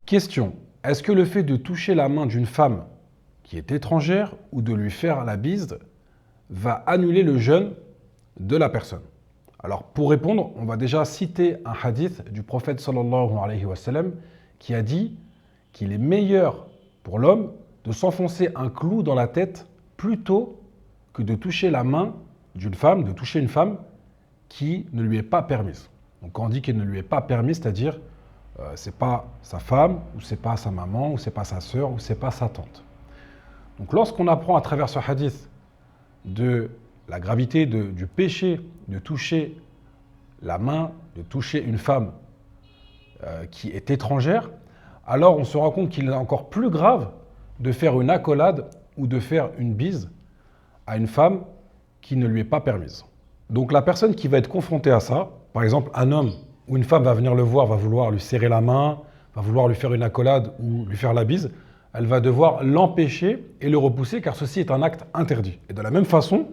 Question. Est-ce que le fait de toucher la main d'une femme qui est étrangère ou de lui faire la bise va annuler le jeûne de la personne? Alors pour répondre, on va déjà citer un hadith du prophète sallallahu alayhi wa sallam qui a dit qu'il est meilleur pour l'homme de s'enfoncer un clou dans la tête plutôt que de toucher la main d'une femme, de toucher une femme qui ne lui est pas permise. Donc quand on dit qu'elle ne lui est pas permise, c'est-à-dire c'est pas sa femme, ou c'est pas sa maman, ou c'est pas sa sœur, ou c'est pas sa tante. Donc lorsqu'on apprend à travers ce hadith de la gravité du péché de toucher la main, de toucher une femme qui est étrangère, alors on se rend compte qu'il est encore plus grave de faire une accolade ou de faire une bise à une femme qui ne lui est pas permise. Donc la personne qui va être confrontée à ça, par exemple un homme ou une femme va venir le voir, va vouloir lui serrer la main, va vouloir lui faire une accolade ou lui faire la bise, elle va devoir l'empêcher et le repousser car ceci est un acte interdit. Et de la même façon,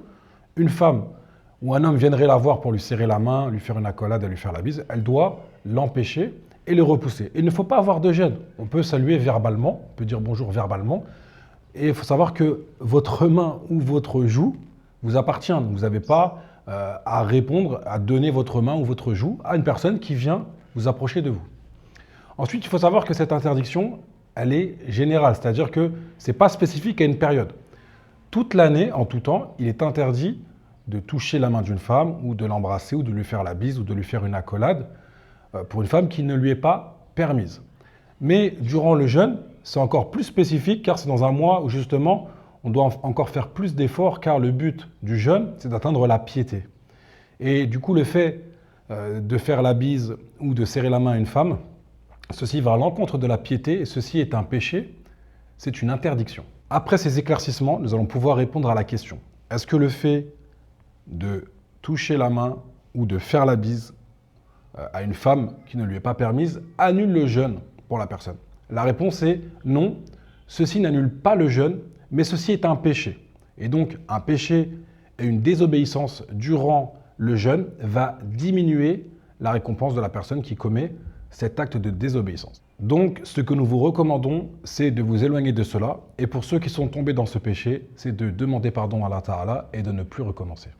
une femme ou un homme viendrait la voir pour lui serrer la main, lui faire une accolade et lui faire la bise, elle doit l'empêcher et le repousser. Il ne faut pas avoir de gêne. On peut saluer verbalement, on peut dire bonjour verbalement, et il faut savoir que votre main ou votre joue vous appartient. Vous n'avez pas à répondre, à donner votre main ou votre joue à une personne qui vient vous approcher de vous. Ensuite, il faut savoir que cette interdiction, elle est générale, c'est-à-dire que ce n'est pas spécifique à une période. Toute l'année, en tout temps, il est interdit de toucher la main d'une femme ou de l'embrasser ou de lui faire la bise ou de lui faire une accolade pour une femme qui ne lui est pas permise. Mais durant le jeûne, c'est encore plus spécifique car c'est dans un mois où justement on doit encore faire plus d'efforts car le but du jeûne, c'est d'atteindre la piété. Et du coup, le fait de faire la bise ou de serrer la main à une femme, ceci va à l'encontre de la piété et ceci est un péché, c'est une interdiction. Après ces éclaircissements, nous allons pouvoir répondre à la question. Est-ce que le fait de toucher la main ou de faire la bise à une femme qui ne lui est pas permise annule le jeûne pour la personne? La réponse est non, ceci n'annule pas le jeûne, mais ceci est un péché. Et donc, un péché et une désobéissance durant le jeûne va diminuer la récompense de la personne qui commet cet acte de désobéissance. Donc, ce que nous vous recommandons, c'est de vous éloigner de cela. Et pour ceux qui sont tombés dans ce péché, c'est de demander pardon à Allah Ta'ala et de ne plus recommencer.